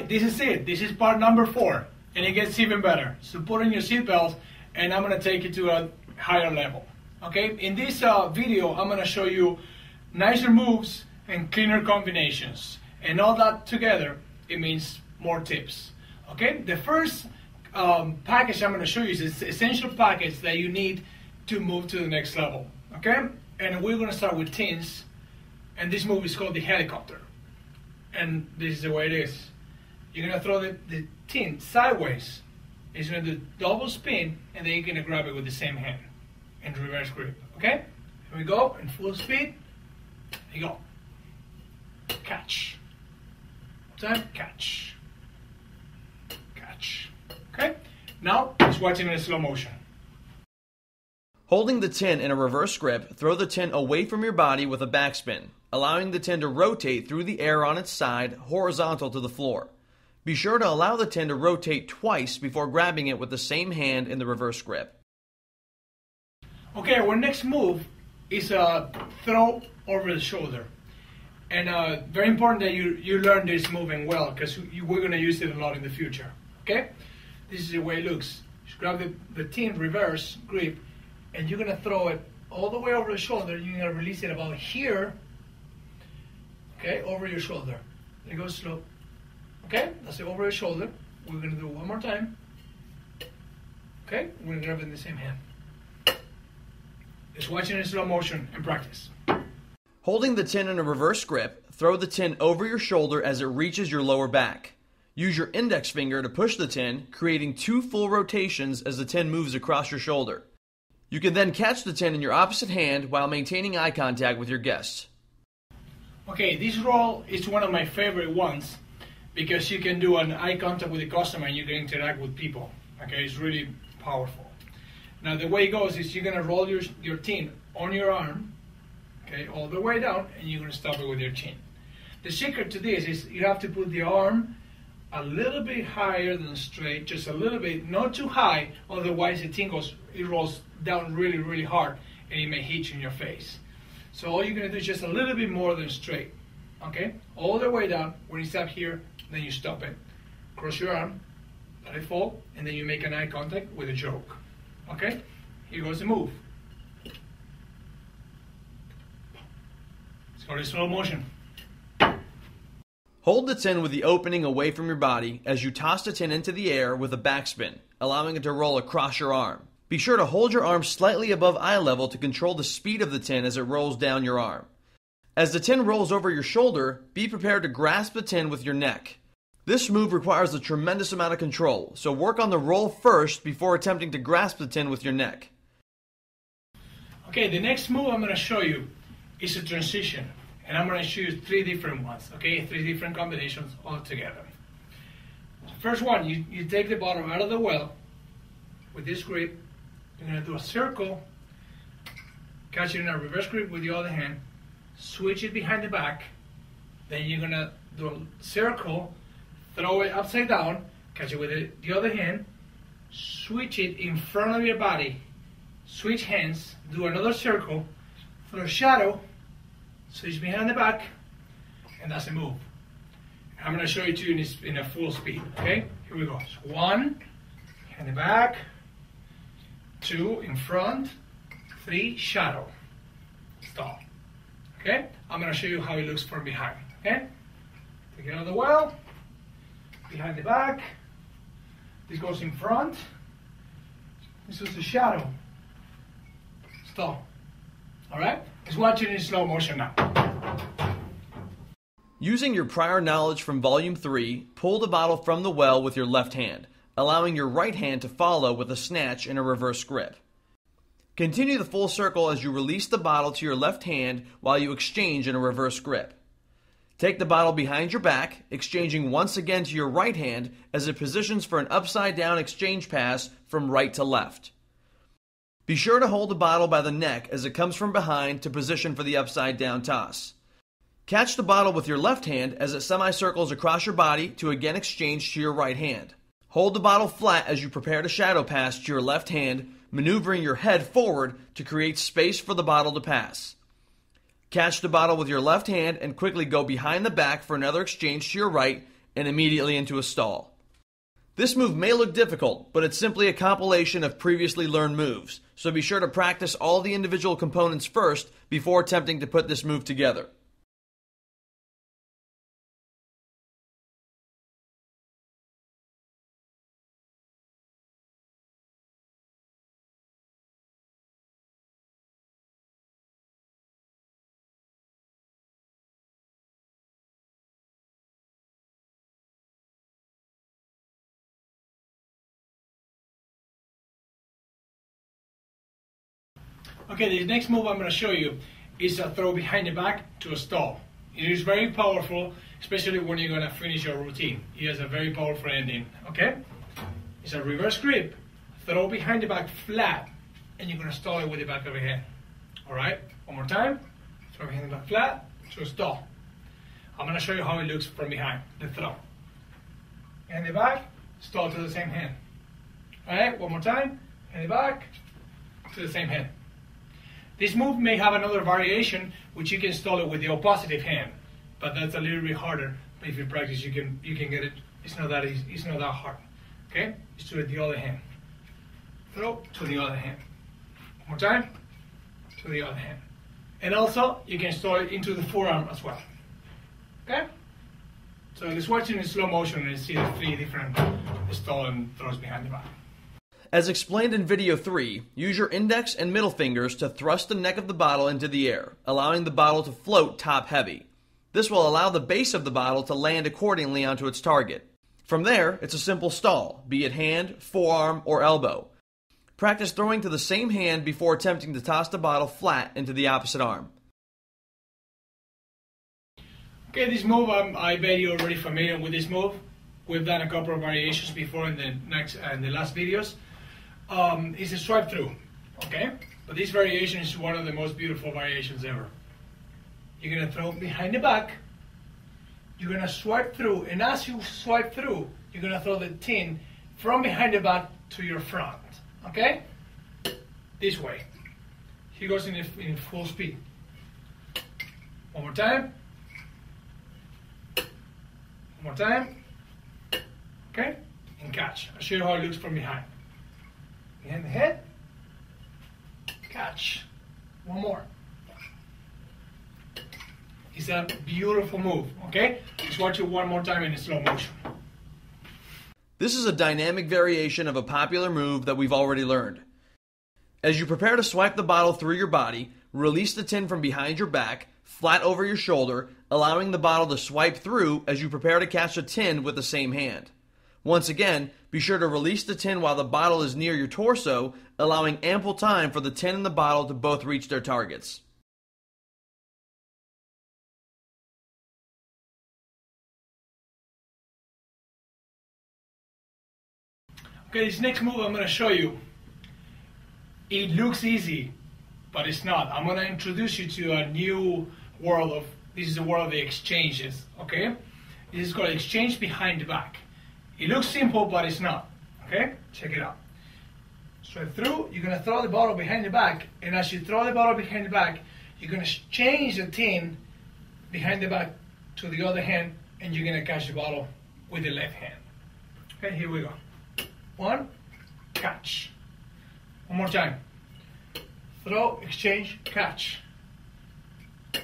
right, this is it. This is part number 4, and it gets even better. So put on your seatbelts, and I'm going to take you to a higher level. Okay, in this video, I'm going to show you nicer moves and cleaner combinations. And all that together, it means more tips. Okay, the first package I'm going to show you is the essential package that you need to move to the next level. Okay, and we're going to start with tins, and this move is called the helicopter. And this is the way it is. You're going to throw the tin sideways. It's going to do double spin, and then you're going to grab it with the same hand and reverse grip. Okay? Here we go, in full speed. There you go. Catch. Time, catch. Catch. Okay? Now, just watch it in slow motion. Holding the tin in a reverse grip, throw the tin away from your body with a backspin, allowing the tin to rotate through the air on its side, horizontal to the floor. Be sure to allow the tin to rotate twice before grabbing it with the same hand in the reverse grip. Okay, our next move is a throw over the shoulder. And very important that you learn this moving well, because we're going to use it a lot in the future. Okay? This is the way it looks. Just grab the tin, reverse grip, and you're going to throw it all the way over the shoulder. You're going to release it about here. Okay, over your shoulder. There you go, slow. Okay, that's it, over your shoulder. We're going to do it one more time. Okay, we're going to grab it in the same hand. Just watch it in slow motion and practice. Holding the tin in a reverse grip, throw the tin over your shoulder as it reaches your lower back. Use your index finger to push the tin, creating 2 full rotations as the tin moves across your shoulder. You can then catch the tin in your opposite hand while maintaining eye contact with your guests. Okay, this roll is one of my favorite ones because you can do an eye contact with the customer and you can interact with people. Okay, it's really powerful. Now the way it goes is you're going to roll your tin on your arm, okay, all the way down, and you're going to stop it with your chin. The secret to this is you have to put the arm a little bit higher than straight, just a little bit, not too high, otherwise it rolls down really, really hard and it may hit you in your face. So all you're going to do is just a little bit more than straight, okay? All the way down. When you stop here, then you stop it. Cross your arm, let it fall, and then you make an eye contact with a joke, okay? Here goes the move. Let's go to slow motion. Hold the tin with the opening away from your body as you toss the tin into the air with a backspin, allowing it to roll across your arm. Be sure to hold your arm slightly above eye level to control the speed of the tin as it rolls down your arm. As the tin rolls over your shoulder, be prepared to grasp the tin with your neck. This move requires a tremendous amount of control, so work on the roll first before attempting to grasp the tin with your neck. Okay, the next move I'm going to show you is a transition. And I'm going to choose 3 different ones, okay? 3 different combinations all together. First one, you take the bottle out of the well with this grip. You're going to do a circle, catch it in a reverse grip with the other hand, switch it behind the back, then you're going to do a circle, throw it upside down, catch it with the other hand, switch it in front of your body, switch hands, do another circle, throw a shadow, switch behind the back, and that's the move. I'm going to show it to you in a full speed, okay? Here we go. So 1, behind the back, 2, in front, 3, shadow, stop. Okay? I'm going to show you how it looks from behind, okay? Take it out of the well, behind the back, this goes in front, this is the shadow, stop. Alright? Let's watch it in slow motion now. Using your prior knowledge from Volume 3, pull the bottle from the well with your left hand, allowing your right hand to follow with a snatch in a reverse grip. Continue the full circle as you release the bottle to your left hand while you exchange in a reverse grip. Take the bottle behind your back, exchanging once again to your right hand as it positions for an upside-down exchange pass from right to left. Be sure to hold the bottle by the neck as it comes from behind to position for the upside-down toss. Catch the bottle with your left hand as it semicircles across your body to again exchange to your right hand. Hold the bottle flat as you prepare to shadow pass to your left hand, maneuvering your head forward to create space for the bottle to pass. Catch the bottle with your left hand and quickly go behind the back for another exchange to your right and immediately into a stall. This move may look difficult, but it's simply a compilation of previously learned moves, so be sure to practice all the individual components first before attempting to put this move together. Okay, the next move I'm going to show you is a throw behind the back to a stall. It is very powerful, especially when you're going to finish your routine. It has a very powerful ending, okay? It's a reverse grip, throw behind the back flat, and you're going to stall it with the back of your hand. Alright, one more time, throw behind the back flat to a stall. I'm going to show you how it looks from behind, the throw. And the back, stall to the same hand. Alright, one more time, and the back to the same hand. This move may have another variation, which you can stall it with the opposite hand, but that's a little bit harder. But if you practice, you can get it. It's not that easy. It's not that hard. Okay, just do it the other hand. Throw to the other hand. One more time, to the other hand, and also you can stall it into the forearm as well. Okay, so let's watch it in slow motion and see the 3 different stall and throws behind the back. As explained in video 3, use your index and middle fingers to thrust the neck of the bottle into the air, allowing the bottle to float top heavy. This will allow the base of the bottle to land accordingly onto its target. From there, it's a simple stall, be it hand, forearm, or elbow. Practice throwing to the same hand before attempting to toss the bottle flat into the opposite arm. Okay, this move, I bet you're already familiar with this move. We've done a couple of variations before in the last videos. It's a swipe through, okay? But this variation is one of the most beautiful variations ever. You're gonna throw behind the back, you're gonna swipe through, and as you swipe through, you're gonna throw the tin from behind the back to your front, okay? This way. He goes in full speed. One more time. One more time. Okay? And catch. I'll show you how it looks from behind. Behind the head. Catch. One more. It's a beautiful move, okay? Just watch it one more time in slow motion. This is a dynamic variation of a popular move that we've already learned. As you prepare to swipe the bottle through your body, release the tin from behind your back, flat over your shoulder, allowing the bottle to swipe through as you prepare to catch the tin with the same hand. Once again, be sure to release the tin while the bottle is near your torso, allowing ample time for the tin and the bottle to both reach their targets. Okay, this next move I'm going to show you, it looks easy, but it's not. I'm going to introduce you to a new world of, this is the world of the exchanges, okay? This is called exchange behind the back. It looks simple, but it's not, okay? Check it out. Straight through, you're going to throw the bottle behind the back, and as you throw the bottle behind the back, you're going to change the tin behind the back to the other hand, and you're going to catch the bottle with the left hand. Okay, here we go. One, catch. One more time. Throw, exchange, catch.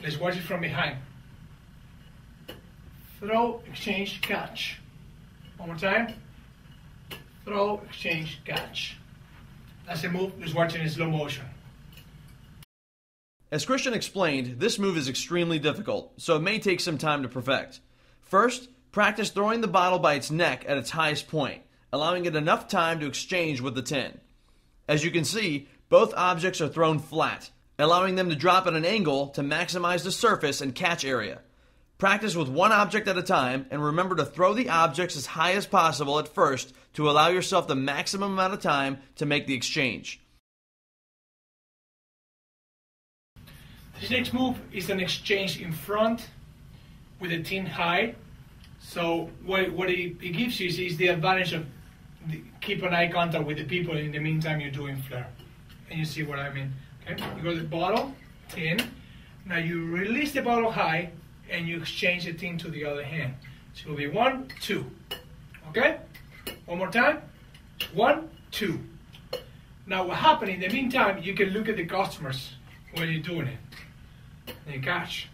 Let's watch it from behind. Throw, exchange, catch. One more time. Throw, exchange, catch. That's a move. Let's watch it in slow motion. As Christian explained, this move is extremely difficult, so it may take some time to perfect. First, practice throwing the bottle by its neck at its highest point, allowing it enough time to exchange with the tin. As you can see, both objects are thrown flat, allowing them to drop at an angle to maximize the surface and catch area. Practice with one object at a time, and remember to throw the objects as high as possible at first to allow yourself the maximum amount of time to make the exchange. This next move is an exchange in front with a tin high. So what it gives you is the advantage of keep an eye contact with the people in the meantime you're doing Flair. And you see what I mean. Okay? You go to the bottle, tin. Now you release the bottle high and you exchange the tin to the other hand. So it will be 1, 2. Okay? One more time. 1, 2. Now what happened in the meantime, you can look at the customers when you're doing it. And you catch.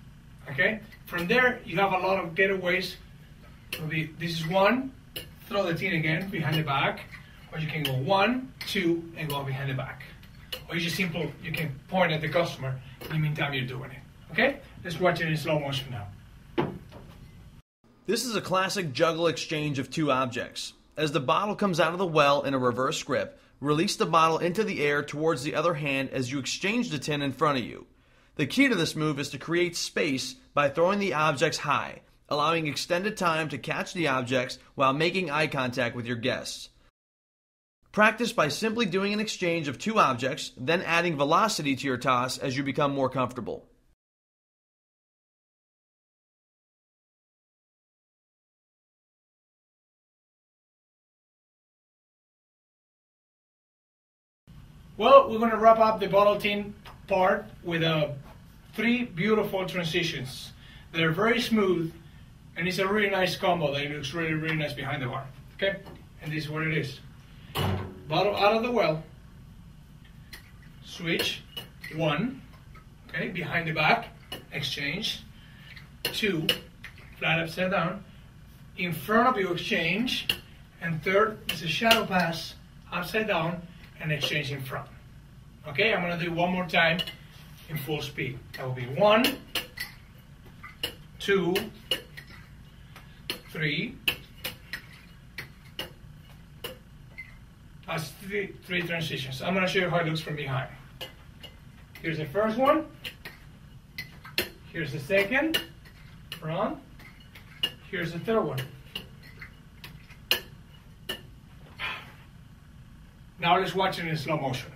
Okay? From there, you have a lot of getaways. This is 1, throw the tin again behind the back. Or you can go 1, 2, and go behind the back. Or you just simple, you can point at the customer in the meantime you're doing it. Okay? Let's watch it in slow motion now. This is a classic juggle exchange of two objects. As the bottle comes out of the well in a reverse grip, release the bottle into the air towards the other hand as you exchange the tin in front of you. The key to this move is to create space by throwing the objects high, allowing extended time to catch the objects while making eye contact with your guests. Practice by simply doing an exchange of two objects, then adding velocity to your toss as you become more comfortable. Well, we're going to wrap up the bottle tin part with 3 beautiful transitions. They're very smooth, and it's a really nice combo that looks really, really nice behind the bar. Okay? And this is what it is. Bottle out of the well. Switch. 1. Okay, behind the back. Exchange. 2. Flat upside down. In front of you, exchange. And 3rd is a shadow pass. Upside down. And exchange in front. Okay, I'm going to do it one more time in full speed. That will be 1, 2, 3. That's three transitions. I'm going to show you how it looks from behind. Here's the first one. Here's the second. Front. Here's the third one. Now let's watch it in slow motion.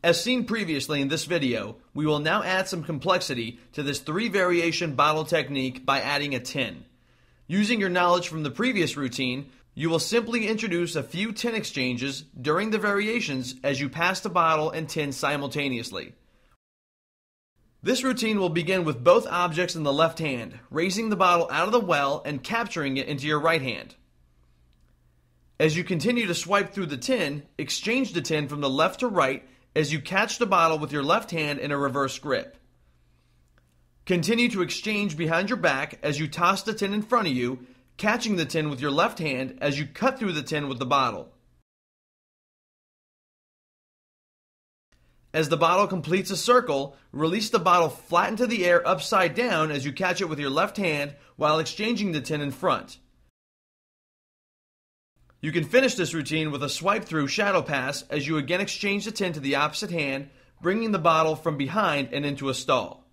As seen previously in this video, we will now add some complexity to this 3-variation bottle technique by adding a tin. Using your knowledge from the previous routine, you will simply introduce a few tin exchanges during the variations as you pass the bottle and tin simultaneously. This routine will begin with both objects in the left hand, raising the bottle out of the well and capturing it into your right hand. As you continue to swipe through the tin, exchange the tin from the left to right as you catch the bottle with your left hand in a reverse grip. Continue to exchange behind your back as you toss the tin in front of you, catching the tin with your left hand as you cut through the tin with the bottle. As the bottle completes a circle, release the bottle flat into the air upside down as you catch it with your left hand while exchanging the tin in front. You can finish this routine with a swipe through shadow pass as you again exchange the tin to the opposite hand, bringing the bottle from behind and into a stall.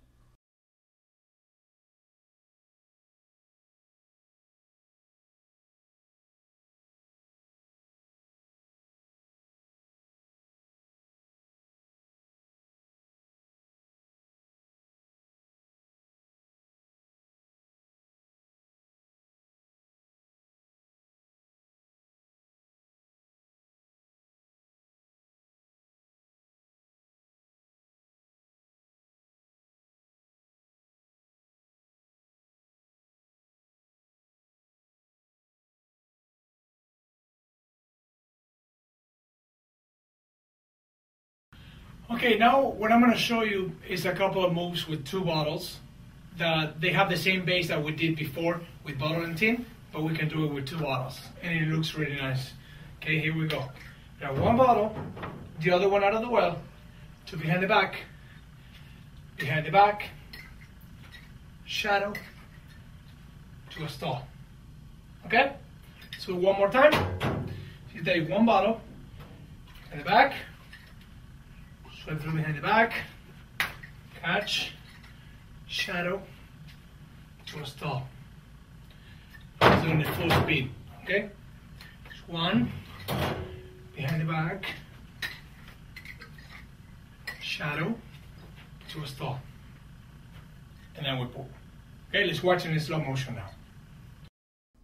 Okay, now what I'm going to show you is a couple of moves with 2 bottles. They have the same base that we did before with bottle and tin, but we can do it with 2 bottles, and it looks really nice. Okay, here we go. We have 1 bottle, the other one out of the well, 2 behind the back, shadow, to a stall. Okay? So one more time. You take 1 bottle, in the back, swipe through behind the back, catch, shadow, to a stall. I'm doing it full speed, okay? Just 1, behind the back, shadow, to a stall. And then we pull. Okay, let's watch it in slow motion now.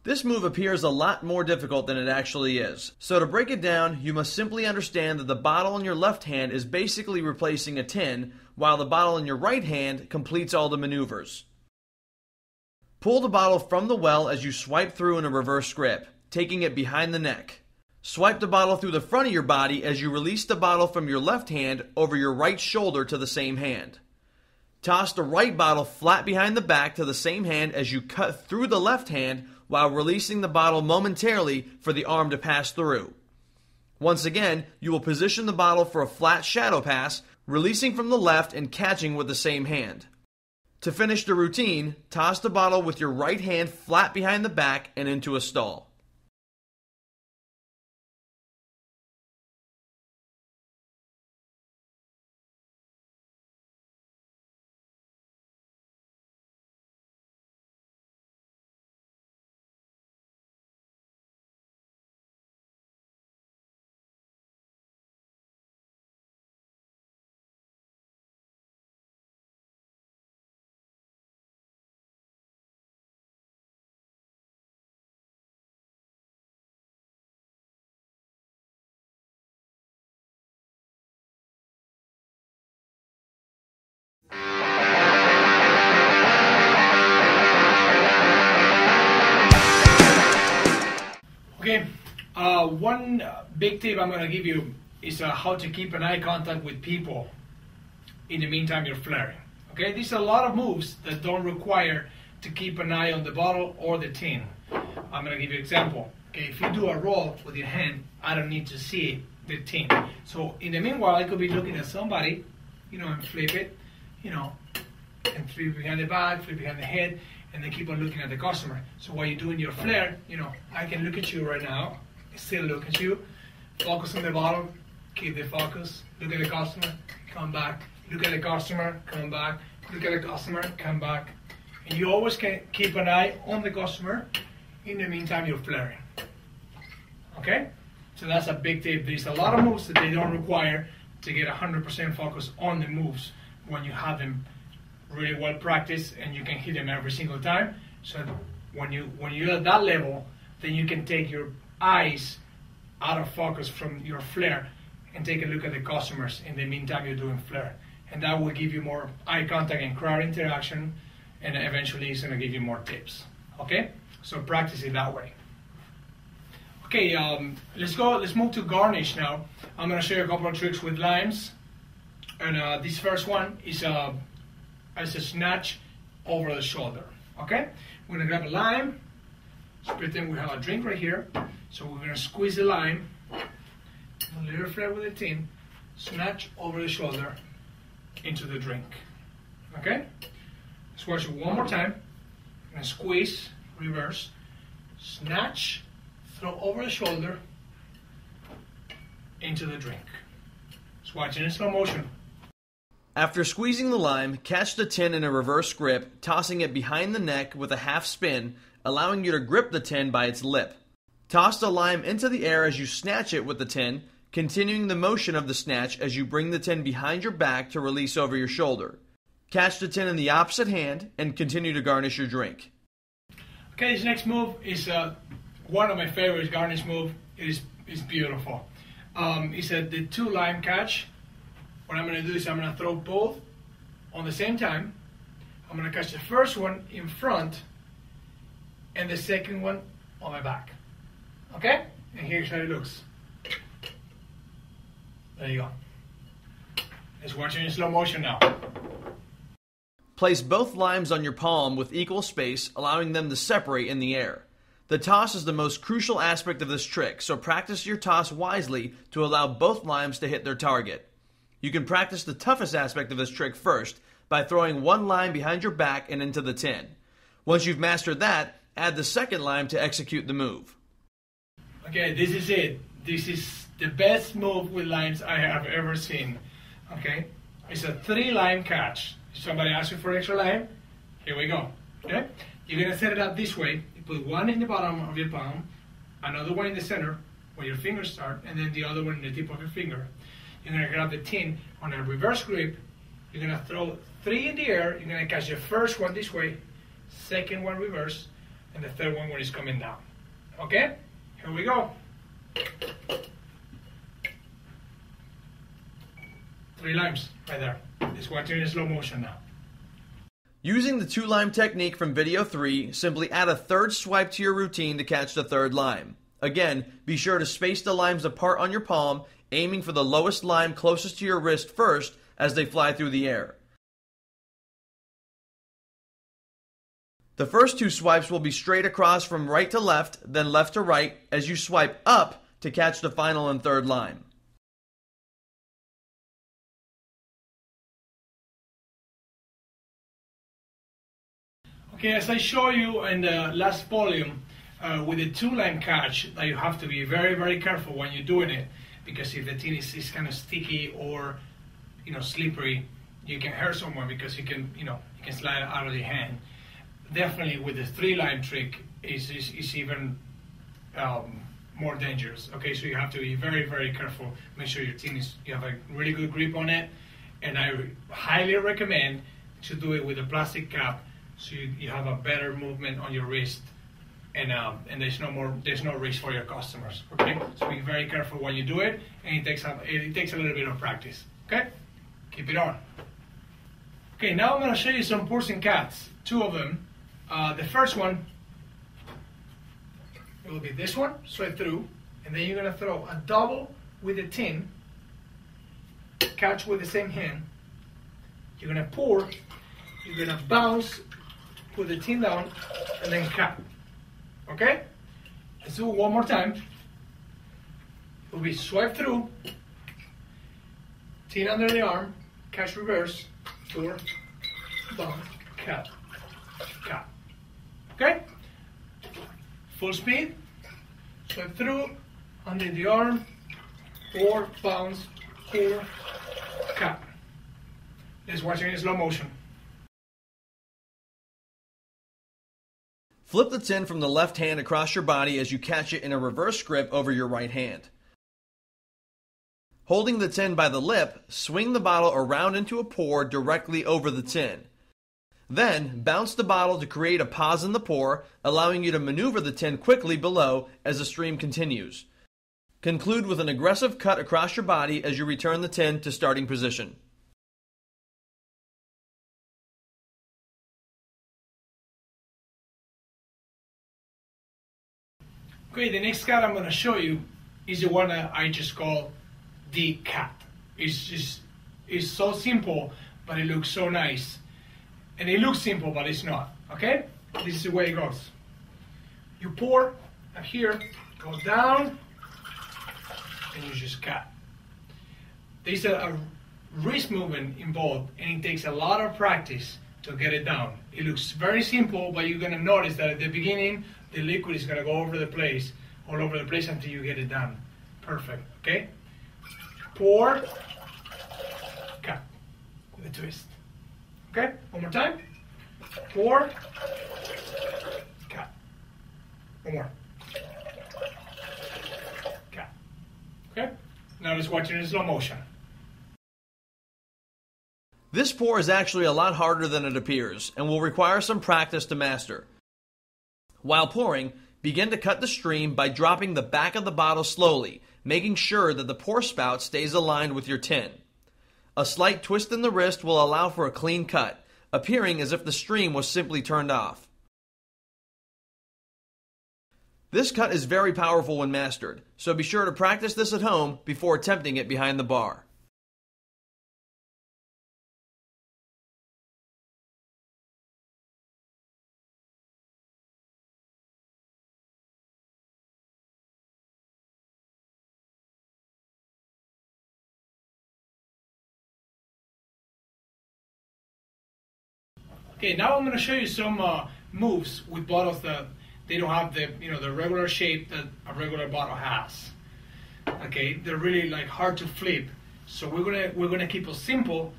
This move appears a lot more difficult than it actually is. So to break it down, you must simply understand that the bottle in your left hand is basically replacing a tin, while the bottle in your right hand completes all the maneuvers. Pull the bottle from the well as you swipe through in a reverse grip, taking it behind the neck. Swipe the bottle through the front of your body as you release the bottle from your left hand over your right shoulder to the same hand. Toss the right bottle flat behind the back to the same hand as you cut through the left hand while releasing the bottle momentarily for the arm to pass through. Once again, you will position the bottle for a flat shadow pass, releasing from the left and catching with the same hand. To finish the routine, toss the bottle with your right hand flat behind the back and into a stall. Okay, one big tip I'm going to give you is how to keep an eye contact with people in the meantime you're flaring. Okay, these are a lot of moves that don't require to keep an eye on the bottle or the tin. I'm going to give you an example. Okay, if you do a roll with your hand, I don't need to see the tin. So in the meanwhile, I could be looking at somebody, and flip it, and flip behind the back, flip behind the head, and then keep on looking at the customer. So while you're doing your flare, I can look at you right now, still look at you, focus on the bottle, keep the focus, look at the customer, come back, look at the customer, come back, look at the customer, come back. And you always can keep an eye on the customer in the meantime you're flaring. Okay? So that's a big tip. There's a lot of moves that they don't require to get 100% focus on the moves when you have them really well practiced and you can hit them every single time. So when you're at that level, then you can take your eyes out of focus from your flare and take a look at the customers in the meantime you're doing flare. And that will give you more eye contact and crowd interaction, and eventually it's going to give you more tips. Okay? So practice it that way. Okay, let's move to garnish now. I'm going to show you a couple of tricks with limes. And this first one is a snatch over the shoulder. Okay? We're going to grab a lime. Let's pretend we have a drink right here. So we're going to squeeze the lime, a little flare with the tin, snatch over the shoulder into the drink. Okay? Let's watch it one more time. I'm going to squeeze, reverse, snatch, throw over the shoulder into the drink. Let's watch it in slow motion. After squeezing the lime, catch the tin in a reverse grip, tossing it behind the neck with a half spin, allowing you to grip the tin by its lip. Toss the lime into the air as you snatch it with the tin, continuing the motion of the snatch as you bring the tin behind your back to release over your shoulder. Catch the tin in the opposite hand and continue to garnish your drink. Okay, this next move is one of my favorite garnish moves. It is beautiful. It's the two lime catch. What I'm going to do is I'm going to throw both on the same time. I'm going to catch the first one in front and the second one on my back. Okay? And here's how it looks. There you go. Let's watch it in slow motion now. Place both limes on your palm with equal space, allowing them to separate in the air. The toss is the most crucial aspect of this trick, so practice your toss wisely to allow both limes to hit their target. You can practice the toughest aspect of this trick first by throwing one lime behind your back and into the tin. Once you've mastered that, add the second lime to execute the move. Okay, this is it. This is the best move with limes I have ever seen. Okay, it's a 3 lime catch. If somebody asks you for extra lime, here we go. Okay, you're gonna set it up this way. You put one in the bottom of your palm, another one in the center where your fingers start, and then the other one in the tip of your finger. You're going to grab the tin on a reverse grip. You're going to throw 3 in the air. You're going to catch the first one this way, second one reverse, and the third one when it's coming down. Okay? Here we go. 3 limes right there. Let's watch it in slow motion now. Using the 2-lime technique from video 3, simply add a third swipe to your routine to catch the third lime. Again, be sure to space the limes apart on your palm, aiming for the lowest lime closest to your wrist first as they fly through the air. The first 2 swipes will be straight across from right to left, then left to right, as you swipe up to catch the final and third lime. Okay, as I show you in the last volume, with the 2-lime catch, that you have to be very, very careful when you're doing it, because if the tin is kind of sticky or, slippery, you can hurt someone because it can slide out of your hand. Definitely with the 3-lime trick is even more dangerous. Okay, so you have to be very, very careful. Make sure your tin you have a really good grip on it, and I highly recommend to do it with a plastic cap, so you have a better movement on your wrist, and there's no risk for your customers. Okay, so be very careful when you do it, and it takes a little bit of practice. Okay, keep it on. Okay, now I'm going to show you some purse and cats, 2 of them. The first one, it will be this one, straight through, and then you're going to throw a double with the tin, catch with the same hand, you're going to pour, you're going to bounce, put the tin down, and then cap. Okay? Let's do it one more time. It will be swipe through, tin under the arm, catch reverse, pour, bounce, cap, cap. Okay? Full speed, swipe through, under the arm, pour, bounce, pour, cap. Let's watch it in slow motion. Flip the tin from the left hand across your body as you catch it in a reverse grip over your right hand. Holding the tin by the lip, swing the bottle around into a pour directly over the tin. Then, bounce the bottle to create a pause in the pour, allowing you to maneuver the tin quickly below as the stream continues. Conclude with an aggressive cut across your body as you return the tin to starting position. Okay, the next cat I'm going to show you is the one that I just call the cat. It's so simple, but it looks so nice. And it looks simple, but it's not. Okay? This is the way it goes. You pour up here, go down, and you just cat. There's a wrist movement involved, and it takes a lot of practice to get it down. It looks very simple, but you're going to notice that at the beginning, the liquid is going to go all over the place until you get it done. Perfect, okay? Pour, cut with a twist. Okay, one more time. Pour, cut. One more. Cut. Okay, now let's watch it in slow motion. This pour is actually a lot harder than it appears and will require some practice to master. While pouring, begin to cut the stream by dropping the back of the bottle slowly, making sure that the pour spout stays aligned with your tin. A slight twist in the wrist will allow for a clean cut, appearing as if the stream was simply turned off. This cut is very powerful when mastered, so be sure to practice this at home before attempting it behind the bar. Okay, now I'm going to show you some moves with bottles that they don't have the the regular shape that a regular bottle has. Okay, they're really like hard to flip. So we're gonna keep it simple,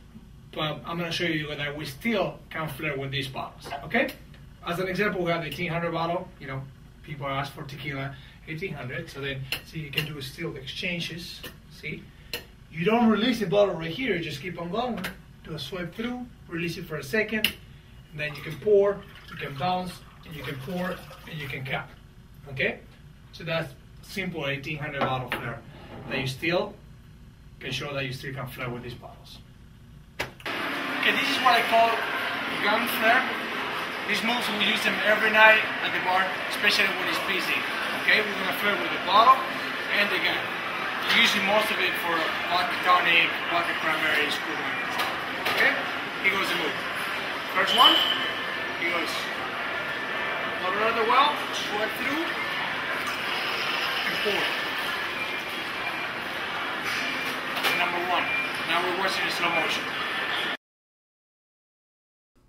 but I'm going to show you that we still can flair with these bottles. Okay, as an example, we have the 1800 bottle. People ask for tequila 1800, so you can do still exchanges. See, you don't release the bottle right here. You just keep on going. Do a swipe through, release it for a second. And then you can pour, you can bounce, and you can pour, and you can cap. Okay? So that's simple 1800 bottle flair that you still can show that you still can flair with these bottles. Okay, this is what I call gun Flair. These moves we use them every night at the bar, especially when it's busy. Okay, we're gonna flirt with the bottle and the gun. Using most of it for vodka tonic, vodka cranberry, screwdriver. Okay, here goes the move. First one, he goes water out of the well, sweat through, and pour. And number one. Now we're watching in slow motion.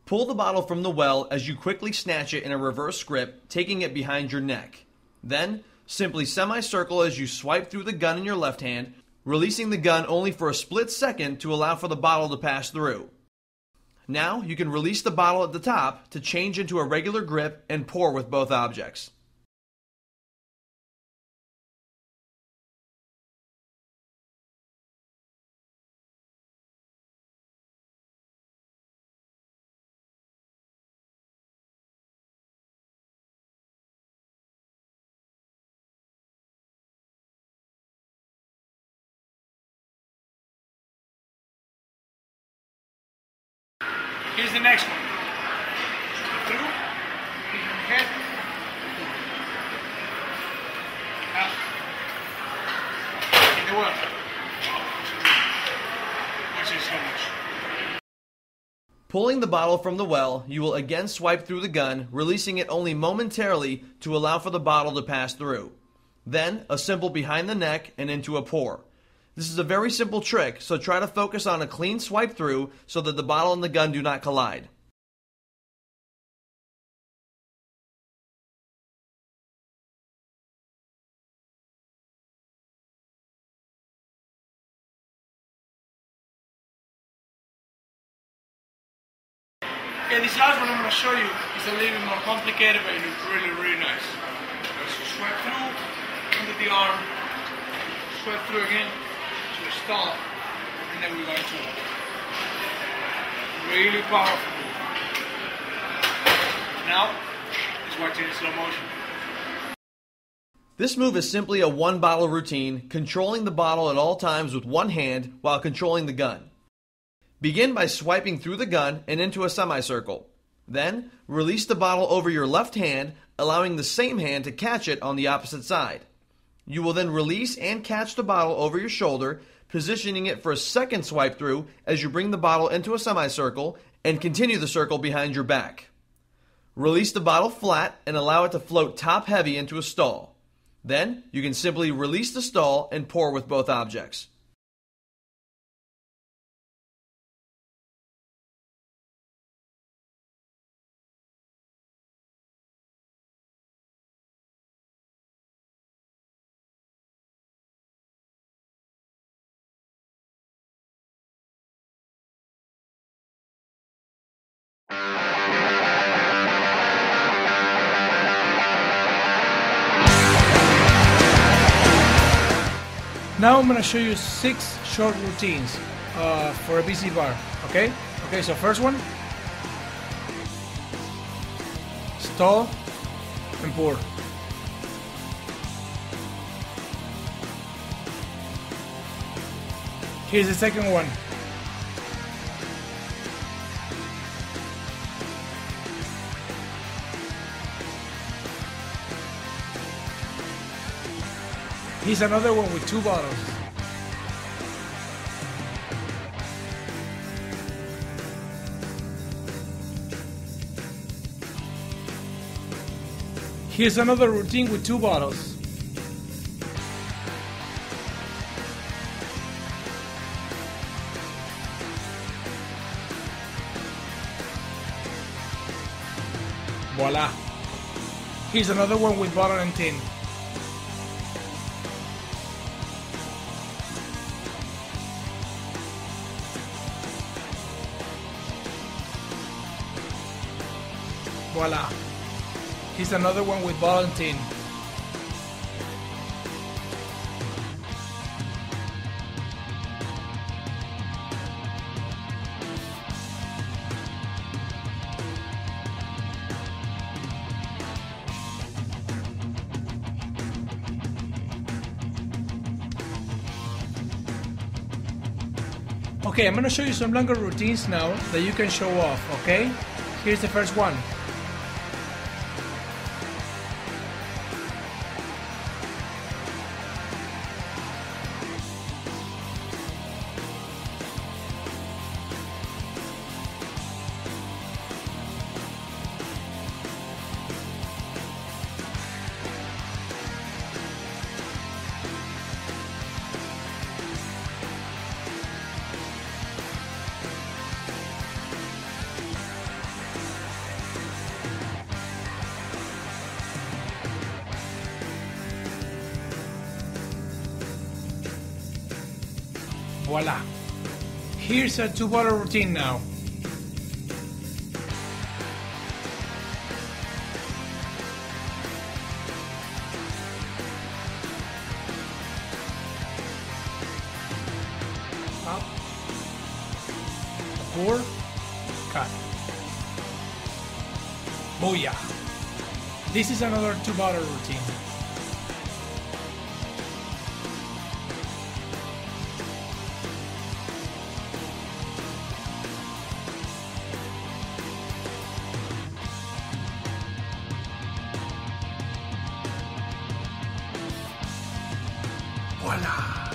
Pull the bottle from the well as you quickly snatch it in a reverse grip, taking it behind your neck. Then, simply semicircle as you swipe through the gun in your left hand, releasing the gun only for a split second to allow for the bottle to pass through. Now, you can release the bottle at the top to change into a regular grip and pour with both objects. Here's the next one. Through, head, out, in the well. Watch this so much. Pulling the bottle from the well, you will again swipe through the gun, releasing it only momentarily to allow for the bottle to pass through. Then, a simple behind the neck and into a pour. This is a very simple trick, so try to focus on a clean swipe through so that the bottle and the gun do not collide. Okay, this last one I'm going to show you is a little bit more complicated, but it looks really, really nice. So swipe through, under the arm, swipe through again, to the stall, and then we're going to really powerful. Now, let's watch it in slow motion. This move is simply a one-bottle routine, controlling the bottle at all times with one hand while controlling the gun. Begin by swiping through the gun and into a semicircle. Then, release the bottle over your left hand, allowing the same hand to catch it on the opposite side. You will then release and catch the bottle over your shoulder, positioning it for a second swipe through as you bring the bottle into a semicircle and continue the circle behind your back. Release the bottle flat and allow it to float top heavy into a stall. Then, you can simply release the stall and pour with both objects. Now I'm going to show you 6 short routines for a busy bar, okay? Okay, so first one, stall and pour. Here's the second one. Here's another one with 2 bottles. Here's another routine with 2 bottles. Voila. Here's another one with bottle and tin. Voila. Here's another one with bottle and tin. Okay, I'm going to show you some longer routines now that you can show off, okay? Here's the first one. Voila. Here's a 2-bottle routine now. Up. Pour. Cut. Booyah. This is another 2-bottle routine. Voila.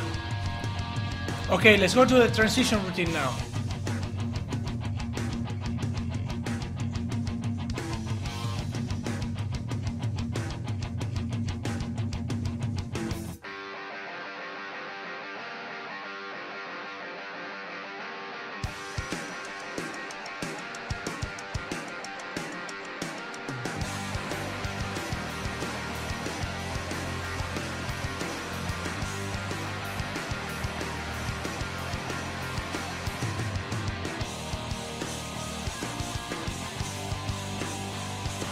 Okay, let's go to the transition routine now.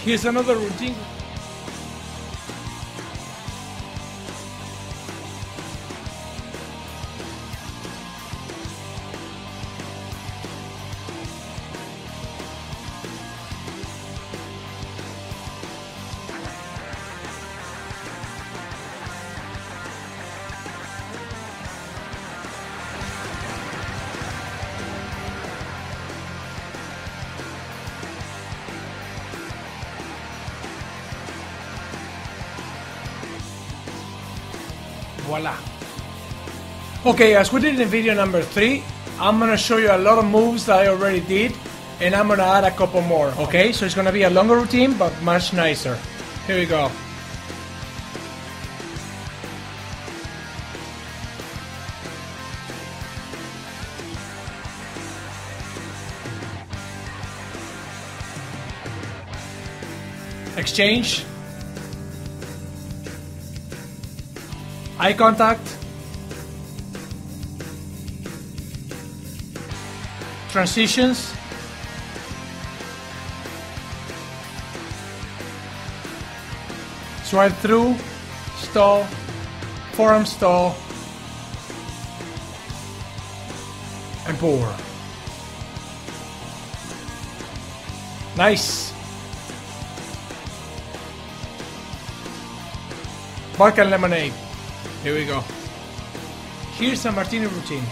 Here's another routine. Voila. Okay, as we did in video number 3, I'm gonna show you a lot of moves that I already did, and I'm gonna add a couple more, okay? So it's gonna be a longer routine, but much nicer. Here we go. Exchange. Eye contact. Transitions. Swipe through. Stall. Forearm stall. And pour. Nice. Vodka and lemonade. Here we go. Here's a martini routine.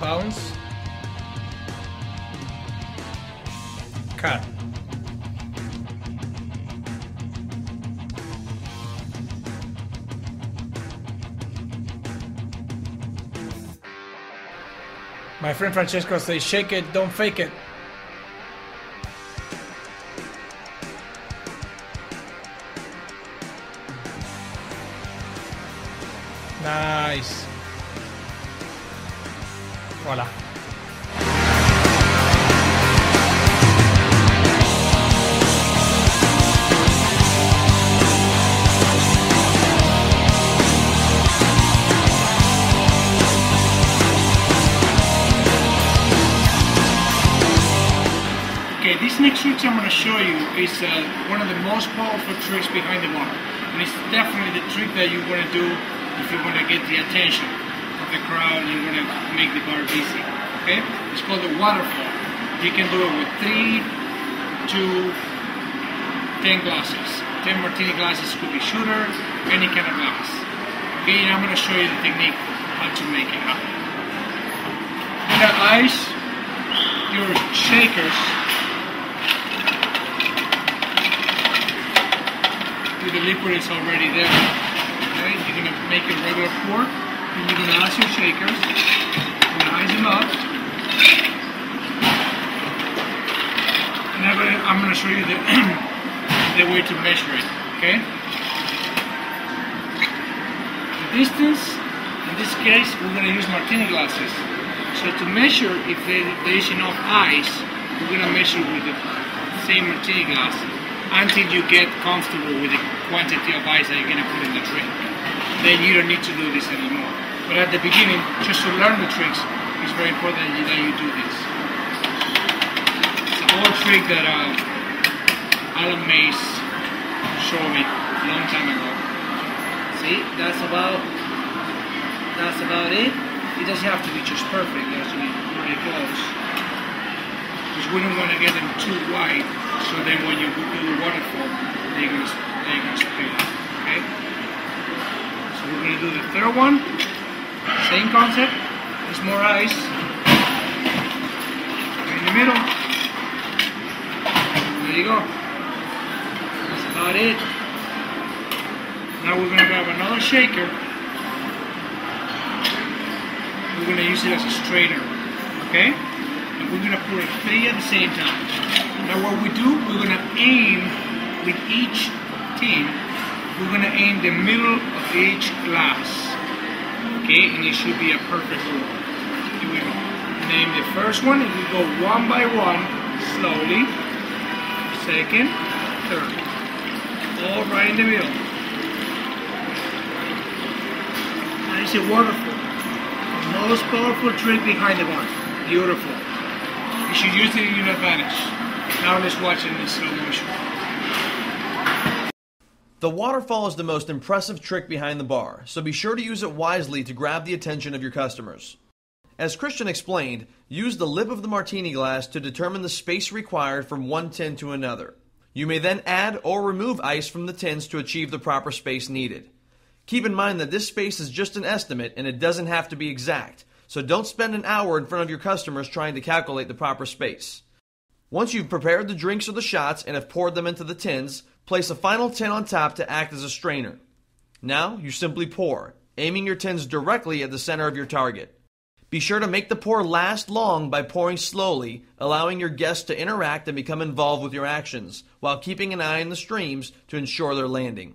Bounce. Cut. My friend Francesco says, shake it, don't fake it. Nice. Voila. Okay, this next trick I'm going to show you is one of the most powerful tricks behind the bar. And it's definitely the trick that you want to do if you want to get the attention of the crowd and you want to make the bar busy. Okay? It's called the waterfall. You can do it with 3, 2, 10 glasses. 10 martini glasses, could be shooter, any kind of glass. Okay, and I'm going to show you the technique how to make it happen. You're going to ice your shakers with the liquid is already there. Okay, you're going to make a regular pour, and you're going to ice your shakers. You're going to ice them up. And I'm going to show you the, the way to measure it. Okay? The distance, in this case, we're going to use martini glasses. So to measure if there is enough ice, we're going to measure with the same martini glass until you get comfortable with the quantity of ice that you're going to put in the drink. Then you don't need to do this anymore. But at the beginning, just to learn the tricks, it's very important that you do this. It's an old trick that Alan Mace showed me a long time ago. See, that's about it. It doesn't have to be just perfect, it has to be really close. Because we don't want to get them too wide, so then when you do the waterfall, they're going to split up. Okay? So we're going to do the third one. Same concept. There's more ice. In the middle. There you go. That's about it. Now we're going to grab another shaker. We're going to use it as a strainer, okay? And we're going to pour 3 at the same time. Now what we do, we're going to aim with each tin, we're going to aim the middle of each glass, okay? And it should be a perfect pour. Here we go. Name the first one, and we go one by one, slowly. Second, third. All right in the middle. And it's a waterfall. Most powerful trick behind the bar. Beautiful. You should use it in your advantage. Now let's watch it in slow motion. The waterfall is the most impressive trick behind the bar, so be sure to use it wisely to grab the attention of your customers. As Christian explained, use the lip of the martini glass to determine the space required from one tin to another. You may then add or remove ice from the tins to achieve the proper space needed. Keep in mind that this space is just an estimate and it doesn't have to be exact, so don't spend an hour in front of your customers trying to calculate the proper space. Once you've prepared the drinks or the shots and have poured them into the tins, place a final tin on top to act as a strainer. Now you simply pour, aiming your tins directly at the center of your target. Be sure to make the pour last long by pouring slowly, allowing your guests to interact and become involved with your actions, while keeping an eye on the streams to ensure their landing.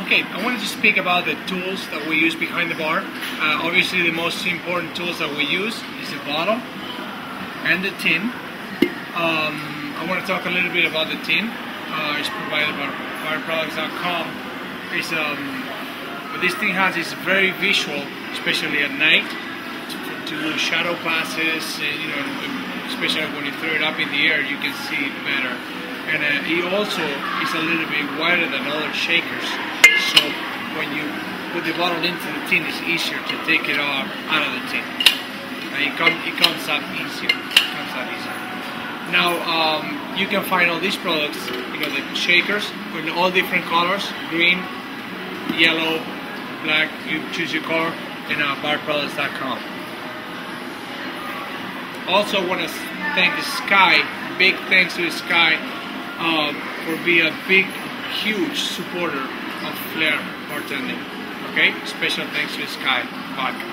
Okay, I wanted to speak about the tools that we use behind the bar. Obviously, the most important tools that we use is the bottle and the tin. I want to talk a little bit about the tin. It's provided by fireproducts.com. What this thing has is very visual, especially at night, to do shadow passes. Especially when you throw it up in the air, you can see it better. And it also is a little bit wider than other shakers. So when you put the bottle into the tin, it's easier to take it out of the tin. It comes out easier. Now you can find all these products, the shakers in all different colors: green, yellow, black. You choose your color in barproducts.com. Also, want to thank the Sky. Big thanks to the Sky for being a big, huge supporter of Flair bartending. Okay, special thanks to Sky Vodka.